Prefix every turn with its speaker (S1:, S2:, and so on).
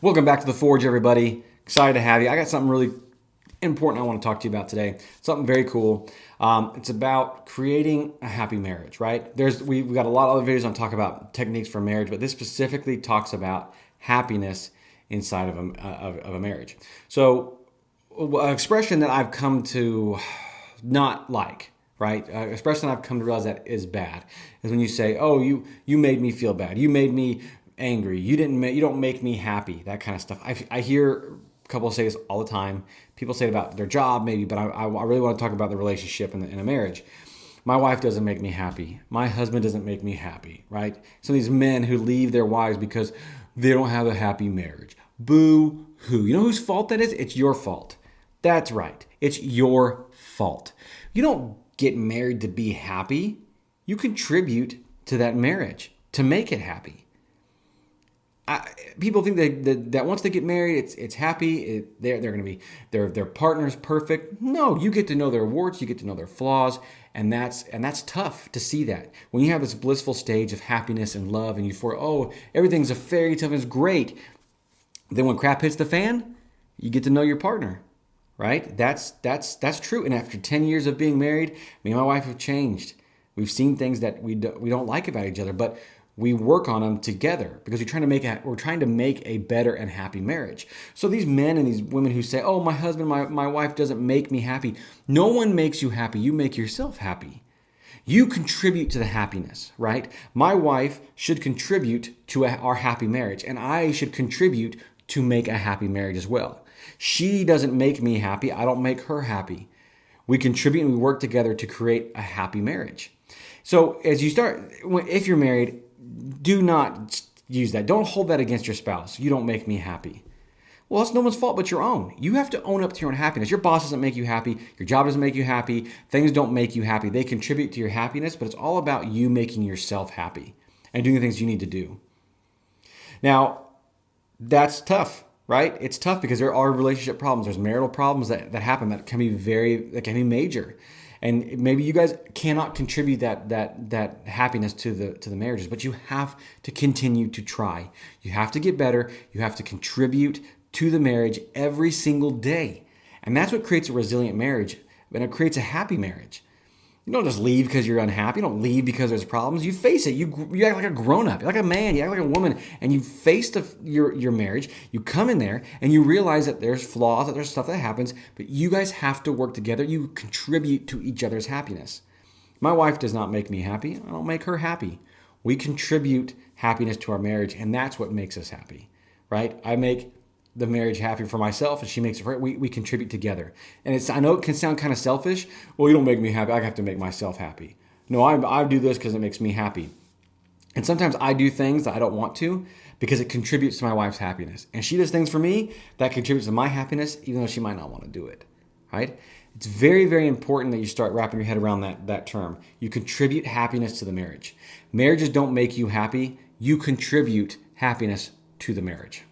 S1: Welcome back to The Forge, everybody. Excited to have you. I got something really important I want to talk to you about today. Something very cool. It's about creating a happy marriage, right? We've got a lot of other videos on talk about techniques for marriage, but this specifically talks about happiness inside of a marriage. So, an expression that I've come to not like, right? Expression I've come to realize that is bad is when you say, "Oh, you made me feel bad. You made me angry. You don't make me happy." That kind of stuff. I hear couples say this all the time. People say it about their job, maybe, but I really want to talk about the relationship in a marriage. My wife doesn't make me happy. My husband doesn't make me happy, right? So these men who leave their wives because they don't have a happy marriage. Boo hoo. You know whose fault that is? It's your fault. That's right. It's your fault. You don't get married to be happy. You contribute to that marriage to make it happy. People think that once they get married, it's happy. They're going to be their partner's perfect. No, you get to know their warts, you get to know their flaws, and that's tough to see that when you have this blissful stage of happiness and love, and everything's a fairy tale, it's great. Then when crap hits the fan, you get to know your partner, right? That's true. And after 10 years of being married, me and my wife have changed. We've seen things that we don't like about each other, but we work on them together because we're trying to make a better and happy marriage. So these men and these women who say, "Oh, my husband, my wife doesn't make me happy." No one makes you happy. You make yourself happy. You contribute to the happiness, right? My wife should contribute to our happy marriage, and I should contribute to make a happy marriage as well. She doesn't make me happy. I don't make her happy. We contribute and we work together to create a happy marriage. So if you're married, do not use that. Don't hold that against your spouse. You don't make me happy. Well, it's no one's fault but your own. You have to own up to your own happiness. Your boss doesn't make you happy. Your job doesn't make you happy. Things don't make you happy. They contribute to your happiness, but it's all about you making yourself happy and doing the things you need to do. Now, that's tough, right? It's tough because there are relationship problems. There's marital problems that happen that can be major. And maybe you guys cannot contribute that happiness to the marriages, but you have to continue to try. You have to get better. You have to contribute to the marriage every single day. And that's what creates a resilient marriage, and it creates a happy marriage. You don't just leave because you're unhappy. You don't leave because there's problems. You face it. You act like a grown-up. You're like a man. You act like a woman. And you face your marriage. You come in there and you realize that there's flaws, that there's stuff that happens. But you guys have to work together. You contribute to each other's happiness. My wife does not make me happy. I don't make her happy. We contribute happiness to our marriage, and that's what makes us happy, right? I make the marriage happy for myself, and she makes it for her. We contribute together. And I know it can sound kind of selfish. Well, you don't make me happy. I have to make myself happy. No, I do this because it makes me happy. And sometimes I do things that I don't want to because it contributes to my wife's happiness. And she does things for me that contributes to my happiness, even though she might not want to do it, right? It's very, very important that you start wrapping your head around that term. You contribute happiness to the marriage. Marriages don't make you happy. You contribute happiness to the marriage.